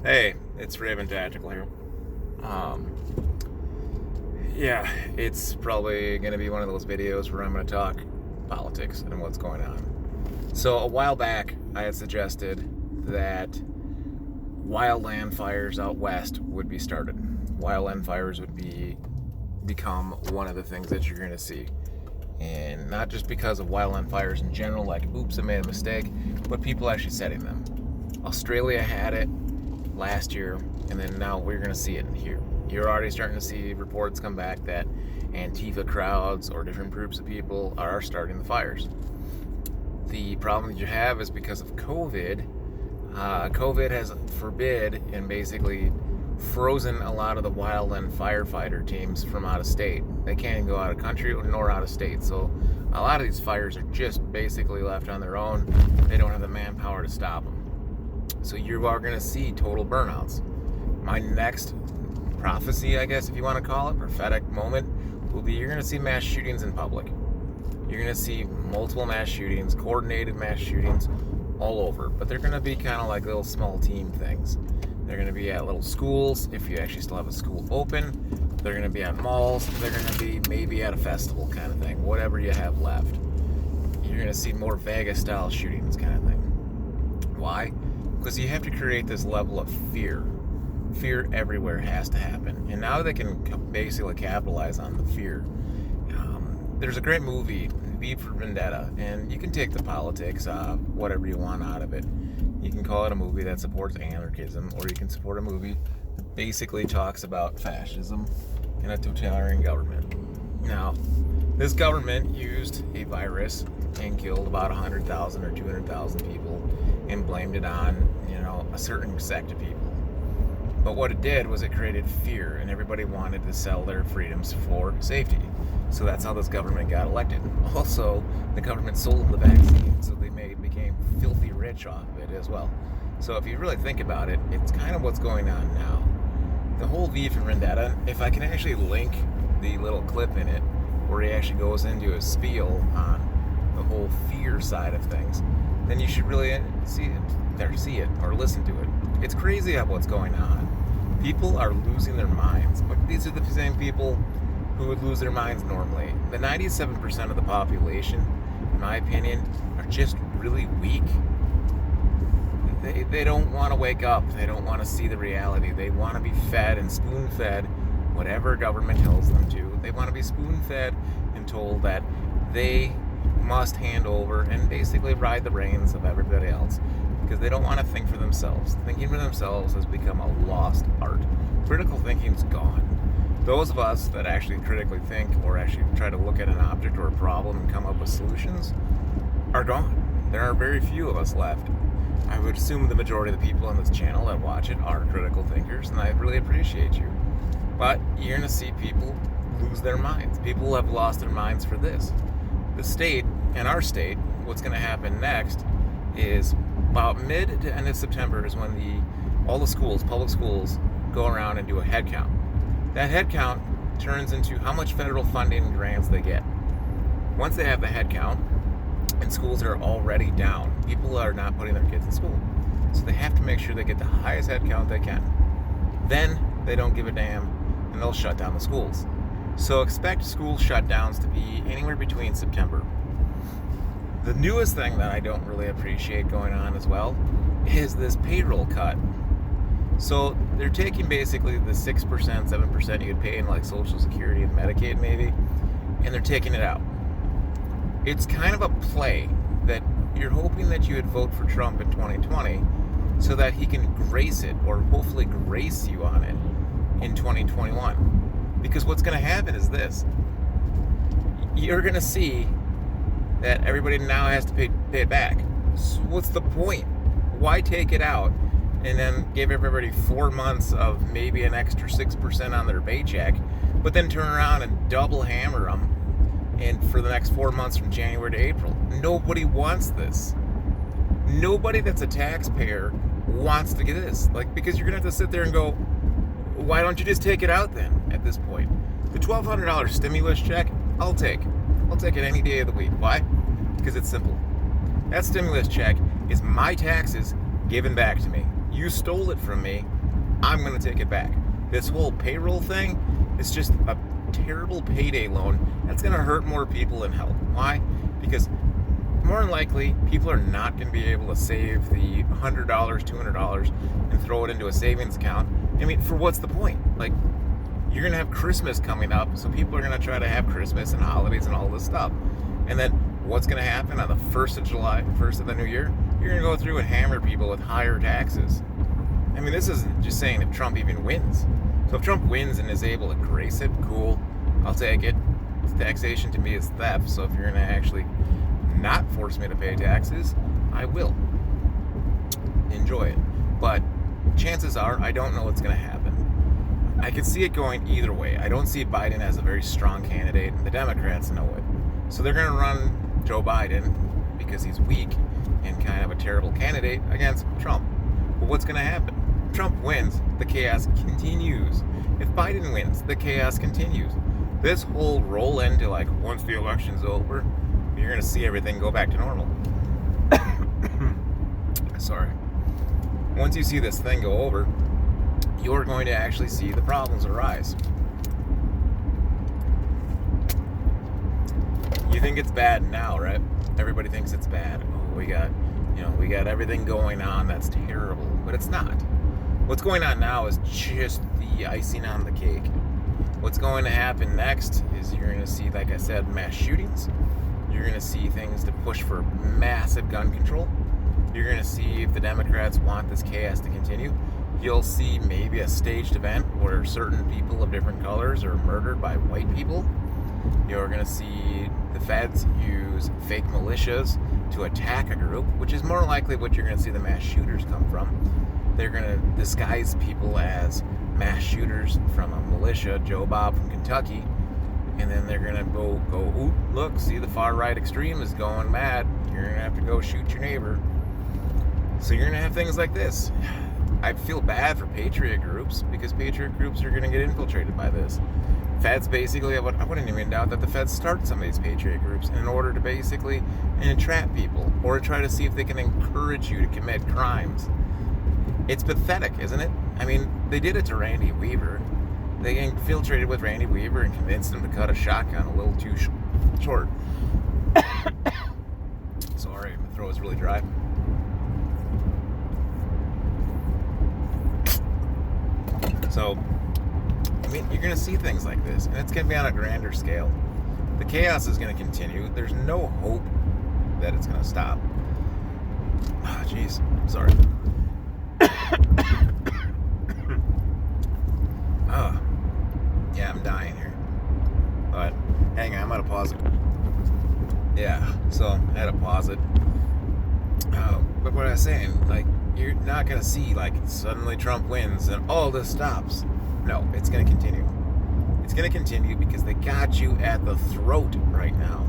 Hey, it's Raven Tactical here. Um, yeah, it's probably going to be one of those videos where I'm going to talk politics and what's going on. So a while back, I had suggested that wildland fires out west would be started. Wildland fires would become one of the things that you're going to see. And not just because of wildland fires in general, like, oops, I made a mistake, but people actually setting them. Australia had it last year, and then now we're going to see it here. You're already starting to see reports come back that Antifa crowds or different groups of people are starting the fires. The problem that you have is because of COVID. COVID has forbid and basically frozen a lot of the wildland firefighter teams from out of state. They can't even go out of country nor out of state. So a lot of these fires are just basically left on their own. They don't have the manpower to stop them. So you are going to see total burnouts. My next prophecy, I guess if you want to call it, prophetic moment, will be you're going to see mass shootings in public. You're going to see multiple mass shootings, coordinated mass shootings all over. But they're going to be kind of like little small team things. They're going to be at little schools, if you actually still have a school open. They're going to be at malls. They're going to be maybe at a festival kind of thing, whatever you have left. You're going to see more Vegas-style shootings kind of thing. Why? Because you have to create this level of fear. Fear everywhere has to happen. And now they can basically capitalize on the fear. There's a great movie, V for Vendetta, and you can take the politics, whatever you want out of it. You can call it a movie that supports anarchism, or you can support a movie that basically talks about fascism and a totalitarian government. Now, this government used a virus and killed about 100,000 or 200,000 people and blamed it on, a certain sect of people. But what it did was it created fear, and everybody wanted to sell their freedoms for safety. So that's how this government got elected. Also, the government sold the vaccine, so they became filthy rich off of it as well. So if you really think about it, it's kind of what's going on now. The whole V for Vendetta, if I can actually link the little clip in it, where he actually goes into a spiel on the whole fear side of things, then you should really see it or listen to it. It's crazy how what's going on. People are losing their minds, but these are the same people who would lose their minds normally. The 97% of the population, in my opinion, are just really weak. They don't want to wake up. They don't want to see the reality. They want to be fed and spoon-fed whatever government tells them to. They want to be spoon-fed and told that they must hand over and basically ride the reins of everybody else, because they don't want to think for themselves. Thinking for themselves has become a lost art. Critical thinking's gone. Those of us that actually critically think or actually try to look at an object or a problem and come up with solutions are gone. There are very few of us left. I would assume the majority of the people on this channel that watch it are critical thinkers, and I really appreciate you. But you're going to see people lose their minds. People have lost their minds for this. The state, and our state, what's going to happen next is about mid to end of September is when all the schools, public schools, go around and do a head count. That head count turns into how much federal funding and grants they get. Once they have the head count, and schools are already down, people are not putting their kids in school. So they have to make sure they get the highest head count they can. Then they don't give a damn, and they'll shut down the schools. So expect school shutdowns to be anywhere between September. The newest thing that I don't really appreciate going on as well is this payroll cut. So they're taking basically the 6%, 7% you would pay in like Social Security and Medicaid maybe, and they're taking it out. It's kind of a play that you're hoping that you would vote for Trump in 2020 so that he can grace it, or hopefully grace you on it in 2021. Because what's going to happen is this. You're going to see that everybody now has to pay it back. So what's the point? Why take it out and then give everybody 4 months of maybe an extra 6% on their paycheck, but then turn around and double hammer them and for the next 4 months from January to April? Nobody wants this. Nobody that's a taxpayer wants to get this. Because you're going to have to sit there and go, why don't you just take it out then at this point? The $1,200 stimulus check, I'll take it any day of the week. Why? Because it's simple. That stimulus check is my taxes given back to me. You stole it from me, I'm going to take it back. This whole payroll thing is just a terrible payday loan that's going to hurt more people than help. Why? Because more than likely, people are not going to be able to save the $100, $200 and throw it into a savings account. I mean, for what's the point? Like, you're going to have Christmas coming up, so people are going to try to have Christmas and holidays and all this stuff. And then what's going to happen on the 1st of July, 1st of the new year? You're going to go through and hammer people with higher taxes. I mean, this isn't just saying if Trump even wins. So if Trump wins and is able to grace it, cool, I'll take it. Taxation to me is theft, so if you're going to actually not force me to pay taxes, I will. Enjoy it. But chances are, I don't know what's going to happen. I can see it going either way. I don't see Biden as a very strong candidate, and the Democrats know it. So they're going to run Joe Biden because he's weak and kind of a terrible candidate against Trump. But what's going to happen? If Trump wins, the chaos continues. If Biden wins, the chaos continues. This whole roll into like, once the election's over, you're going to see everything go back to normal. Sorry. Once you see this thing go over, you're going to actually see the problems arise. You think it's bad now, right? Everybody thinks it's bad. Oh, we got everything going on that's terrible, but it's not. What's going on now is just the icing on the cake. What's going to happen next is you're going to see, like I said, mass shootings. You're going to see things to push for massive gun control. You're going to see if the Democrats want this chaos to continue. You'll see maybe a staged event where certain people of different colors are murdered by white people. You're going to see the feds use fake militias to attack a group, which is more likely what you're going to see the mass shooters come from. They're going to disguise people as mass shooters from a militia, Joe Bob from Kentucky, and then they're going to go, ooh, look, see the far right extreme is going mad. You're going to have to go shoot your neighbor. So you're going to have things like this. I feel bad for patriot groups because patriot groups are going to get infiltrated by this. Feds basically, I wouldn't even doubt that the feds start some of these patriot groups in order to basically entrap people or try to see if they can encourage you to commit crimes. It's pathetic, isn't it? I mean, they did it to Randy Weaver. They infiltrated with Randy Weaver and convinced him to cut a shotgun a little too short. Sorry, my throat is really dry. So, I mean, you're going to see things like this, and it's going to be on a grander scale. The chaos is going to continue. There's no hope that it's going to stop. Oh, jeez. Sorry. Oh, yeah, I'm dying here. But, hang on, I'm going to pause it. Yeah, so I had to pause it. But what I was saying, like, you're not going to see, like, suddenly Trump wins and all this stops. No, it's going to continue. It's going to continue because they got you at the throat right now.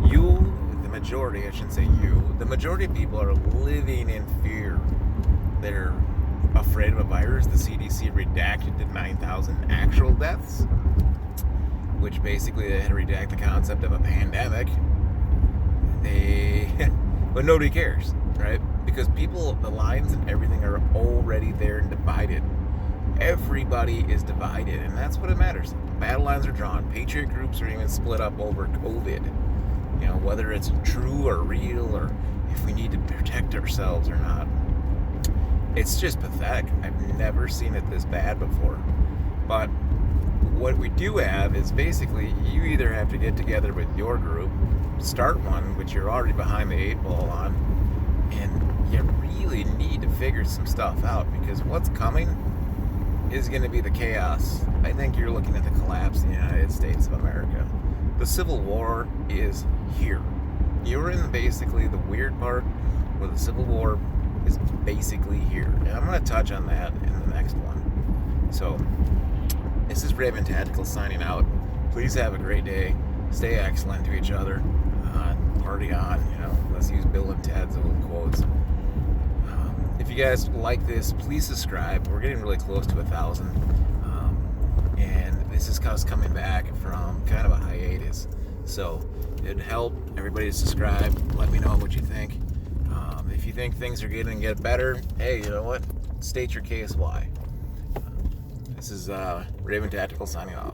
You, the majority, I shouldn't say you, the majority of people are living in fear. They're afraid of a virus. The CDC redacted the 9,000 actual deaths, which basically they had to redact the concept of a pandemic. But nobody cares, right? Because people, the lines and everything are already there and divided. Everybody is divided, and that's what it matters. Battle lines are drawn. Patriot groups are even split up over COVID. You know, whether it's true or real, or if we need to protect ourselves or not. It's just pathetic. I've never seen it this bad before. But what we do have is basically you either have to get together with your group, start one, which you're already behind the 8 ball on, and you really need to figure some stuff out, because what's coming is going to be the chaos. I think you're looking at the collapse of the United States of America. The Civil War is here. You're in basically the weird part where the Civil War is basically here. And I'm going to touch on that in the next one. So, this is Raven Tactical signing out. Please have a great day. Stay excellent to each other. Party on, you know. Let's use Bill and Ted's little quotes. If you guys like this, please subscribe. We're getting really close to 1,000. And this is us coming back from kind of a hiatus. So, it'd help everybody to subscribe. Let me know what you think. If you think things are getting better, hey, you know what? State your case why. This is Raven Tactical signing off.